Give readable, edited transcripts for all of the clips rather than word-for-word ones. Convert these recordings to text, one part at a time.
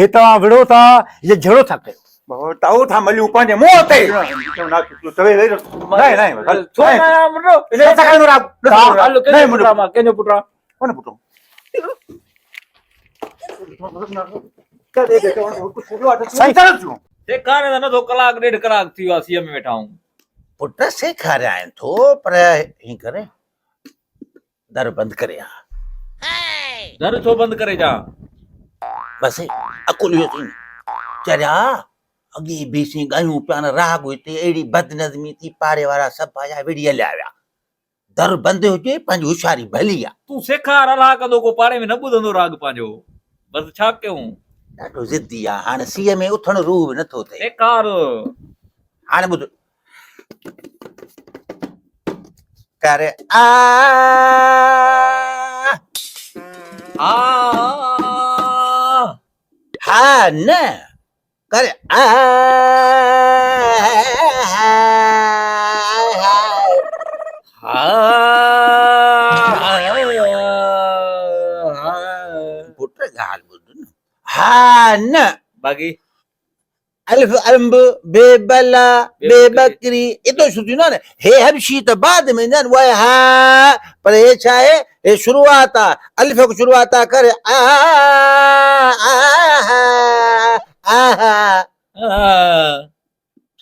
हे तव्हां विड़ो था या झड़ो था कयो? ताऊ था मलियूं पंहिंजे मुंहं ते नहीं नहीं छो न मुंडो इन सकाल राग हलो नहीं केजो पुटरा मां केजो पुटरा कोन पुटो कदे के कुछ बोलो सही तरह जो सेखारे न तो कलाक डेढ़ कलाक थी वियो आहे सीएम में वेठा आहियूं पुट सेखारिया आहिनि थो पर हीअं करे दर बंदि करे आ दर छो बंदि करे जा बसि अकुल इहो थी चरिया अॻे बीसी ॻायूं पिया न राग हिते अहिड़ी बदनज़मी थी पाड़े वारा सभु आया विड़ी हलिया विया दर बंदि हुजे पंहिंजी होशियारी भली आहे तूं सेखार अलाह कंदो को पाड़े में न ॿुधंदो राग पंहिंजो बसि छा कयूं ॾाढो ज़िदी आहे हाणे सीअ में उथण रूह बि नथो थिए सेखार हाणे ॿुध करे आ आ हा न करे आ पुट ॻाल्हि ॿुध न हा न बाक़ी अल्फ अम्ब बेबला बेबकरी एॾो सुठो न हे हबशी त बाद में न उहे हा पर हे छा आहे हे शुरूआत आहे अल्फ खां शुरूआत आहे करे आ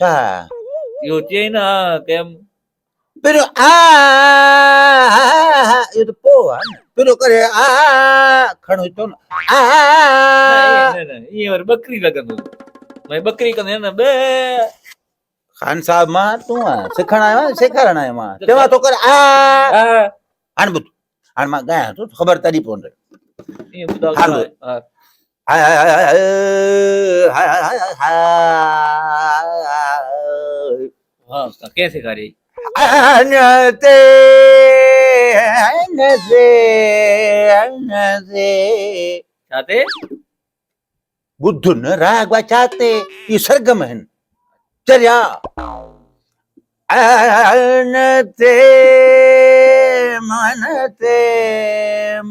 छा इहो चई न कंहिं पहिरियों इहो त पोइ आहे न पहिरियों करे खणो थो न ईअं वरी बकरी लॻंदो भई बकरी कंदे न बे खान साहब मां तूं आहे सिखण आयो आहियां सेखारण आयो मां चवां थो कर हाणे ॿुध हाणे मां ॻायां थो ख़बर तॾहिं पवंदे ईअं ॿुधायो हाल हा कंहिं सेखारी छा ते ॿुध न राग वा छा ते इहे सरगम आहिनि चरिया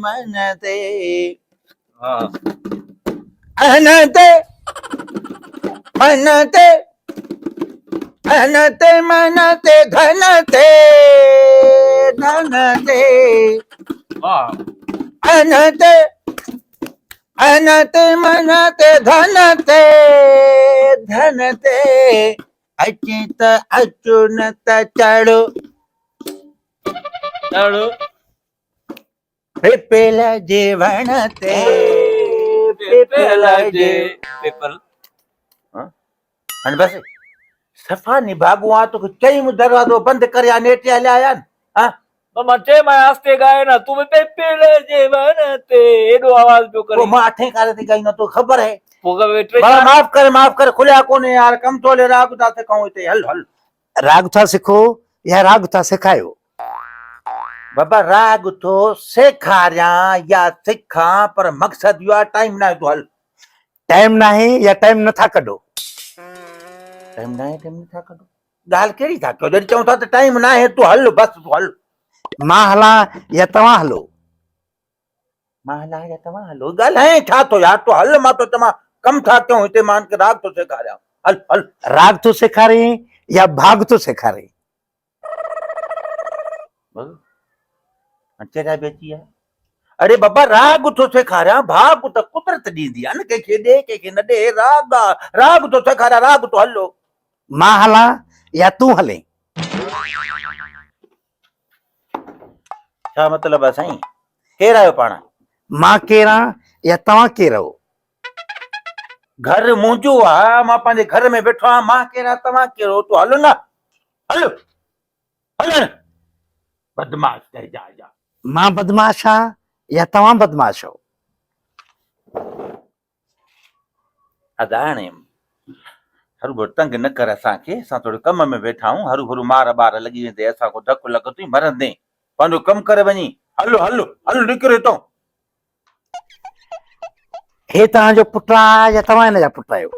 मन ते हा मन ते मन ते धन ते धन ते हा मन ते मन ते धन ते अची त अचो न त चढ़ो ॾाढो पिपल जे वण ते पेपर पेपर हाणे बसि सफ़ा निभागो आहे तोखे चई मूं दरवाज़ो बंदि करे आ नेटे हलिया आया आहिनि मां चए मां आस्ते ॻाए न तूं पेपर जे वण ते एॾो आवाज़ पियो करे मां अठे कारे ते ॻाईंदो तोखे ख़बर आहे पोइ माफ़ कर खुलिया कोन्हे यार कम तो ले राग था सिखाऊं हिते हल हल राग था सिखो या राग था सेखारियो? बाबा राग तो सेखारियां या सिखां पर मक़सद इहो आहे टाइम न आहे तो हल टाइम ना है या टाइम नथा कढो? टाइम न आहे टाइम नथा कढो ॻाल्हि कहिड़ी था कयो जॾहिं चऊं था त टाइम न आहे तूं हल बसि तूं हल मां हलां या तव्हां हलो? मां हलां या तव्हां हलो ॻाल्हाए छा थो यार तूं हल मां तो चवां कम था कयूं हिते मां राग थो सेखारियां हल हल राग तो सेखारे या भाग तो सेखारे? चेरा बेची आहे अरे बाबा राग तो सेखारियां भाग त कुदरत ॾींदी आहे न कंहिंखे ॾे कंहिंखे न ॾे राग तो सेखारियां राग तो हलो मां हलां या तूं हले? छा मतिलब आहे साईं केरु आहियो पाण? मां केरु आहियां या तव्हां केरु आहियो? घर मुंहिंजो आहे मां पंहिंजे घर में वेठो आहियां मां केरु आहियां तव्हां केरु तूं हल न हल हल बदमाश जा मां बदमाश आहियां या तव्हां बदमाश आहियो? अदाणे हरू भरू तंग न कर असांखे असां थोरे कम में वेठा आहियूं हरू भरू मार ॿार लॻी वेंदे असां को धकु लॻंदो मरंदे पंहिंजो कमु करे वञी हलो हलो हलो निकिरो हितां हे तव्हांजो पुटु आहे या तव्हां हिन जा पुट आहियो?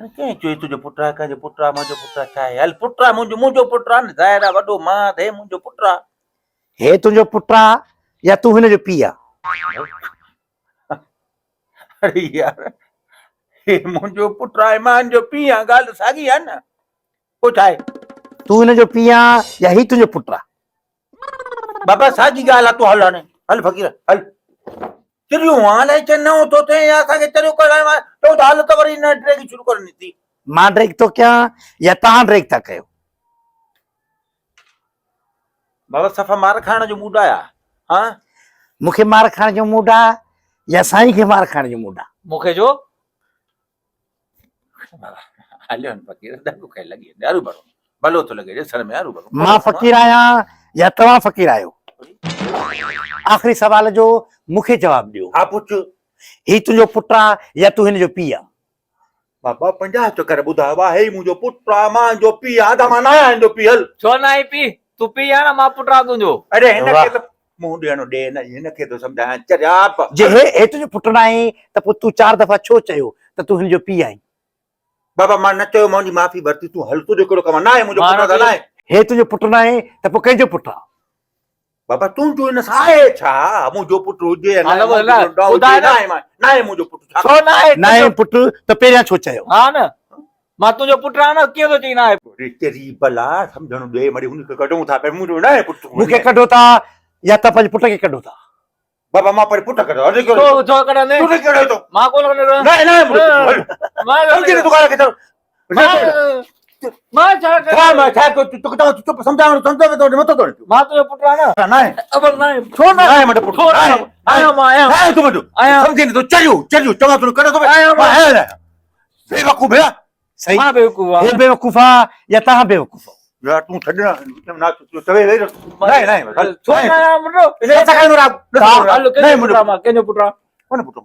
कंहिं चयो तुंहिंजो पुटु आहे कंहिंजो पुटु आहे मुंहिंजो पुटु आहे छा आहे हल पुटु आहे मुंहिंजो पुटु आहे न ज़ाहिर आहे वॾो मां हे मुंहिंजो पुटु आहे हे तुंहिंजो पुटु आहे या तूं हिन जो पीउ आहे? अरे यार हे मुंहिंजो पुटु आहे मां जो पीउ आहे ॻाल्हि त साॻी आहे न पोइ छा आहे तूं हिनजो पीउ आहे या ही तुंहिंजो पुटु आहे? बाबा साॻी ॻाल्हि आहे तूं हल हाणे हल फ़क़ीर हल चरियो हाणे चए नओं थो थिए या असांखे चरियो कराइणो आहे त हल त वरी हिन ड्रैग शुरू करणी थी मां ड्रैग थो कयां या तव्हां ड्रैग था कयो? बाबा सफ़ा मार खाइण जो मूड आया हा मूंखे मार खाइण जो मूड आहे या साईं खे मार खाइण जो मूड आहे? मूंखे जो हलियो न फ़क़ीर ॾाढो खे लॻी ॾाढो भरो भलो थो लॻे ॾिसण में ॾाढो भरो मां फ़क़ीर आहियां या तव्हां फ़क़ीर आहियो? आख़िरी सवाल जो मूंखे जवाबु ॾियो। हा पुछ ही तुंहिंजो पुटु आहे या तूं हिनजो पीउ आहे? बाबा 50 चकर ॿुधायो आहे हे मुंहिंजो पुटु आहे मां जो पीउ आहे त मां न आहियां हिनजो पीउ हल छो न आई पी तूं पी आहे न मां पुटु आहे तुंहिंजो। अरे हिनखे वाह। त मुंहुं ॾियणो ॾे न हिनखे थो सम्झायां चरिया जे हे तुंहिंजो पुटु न आहे त पोइ तूं 4 दफ़ा छो चयो त तूं हिनजो पीउ आहीं? बाबा मां न चयो मुंहिंजी माफ़ी भरती तूं हल तुंहिंजो कहिड़ो कमु आहे? न आहे मुंहिंजो मां न पुटु त न आहे हे तुंहिंजो पुटु न आहे त पोइ कंहिंजो पुटु आहे? बाबा तुंहिंजो हिन सां आहे छा मुंहिंजो पुटु हुजे या न हलो, मुंहिंजो हलो, पुटु न हुजे, ॿुधाए न। न आहे न आहे मुंहिंजो पुटु छा छो न आहे न आहे पुटु त पहिरियां छो चयो? हा न मां तुंहिंजो पुटु आहे न कीअं थो चई न आहे? अरे तेरी भला सम्झणो ॾे वरी हुनखे कढूं था पर मुंहिंजो न आहे पुटु मूंखे कढो था या त पंहिंजे पुट खे कढो था? बाबा मां पर पुटु कढो अरे छो छो कढंदे तूं कहिड़ो थो मां कोन कढंदो न आहे मुंहिंजो पुटु मां सम्झी न तूं ॻाल्हि खे मां छा छा मां छा तोखे चवां चुप सम्झाइणो सम्झो तो मथो तो मां तुंहिंजो पुटु आहे न न आहे अबर न आहे छो न आहे मुंहिंजो पुटु छो न आहे? आहियां मां आहियां आहे तूं मुंहिंजो आहियां। सम्झी न तूं चरियो चवां तूं कढो तो आहियां मां। आहियां न बेवकूफ़ है सही मां बेवकूफ़ हे आहे बेवकूफ़ आहे या तव्हां बेवकूफ़ हो? यार तूं छॾ ना तूं चवे वेही रहो न आहे छो न आहे मुंहिंजो इन सां काई राग हलो कंहिंजो पुटु आहे मां कंहिंजो पुटु आहे? कोन पुटु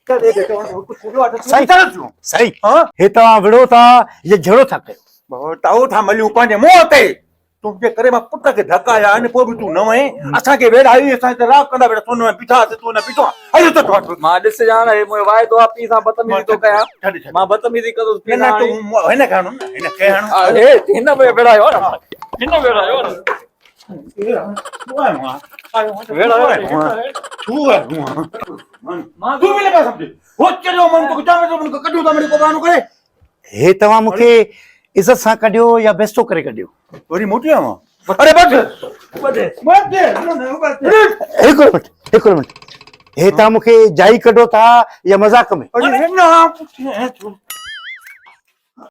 सही तरह सही हाँ? हे तव्हां विड़ो था या झड़ो था कयो? ताऊ था मलियूं पंहिंजे मुंहं ते तुंहिंजे करे मां पुट खे धकाया आहिनि पोइ बि तूं न वएं असांखे वेड़ाई असां हिते राग कंदा वेठा सोन में बीठा तूं न बीठो हलो तो मां ॾिस ॼाण हे मुंहिंजो वाइदो आहे पीउ सां बदतमीज़ी थो कयां मां बदतमीज़ी कंदुसि पीउ सां हाणे। तूं हिन खे हणो न हिन खे हणो अरे हिन में वेड़ायो न हिन वेड़ायो न हे तव्हां मूंखे इज़त सां कढियो या बेस्तो करे कढियो? वरी मोटी आवां अरे बस हिकिड़ो मिंट हे तव्हां मूंखे जाई कढो था या मज़ाक में?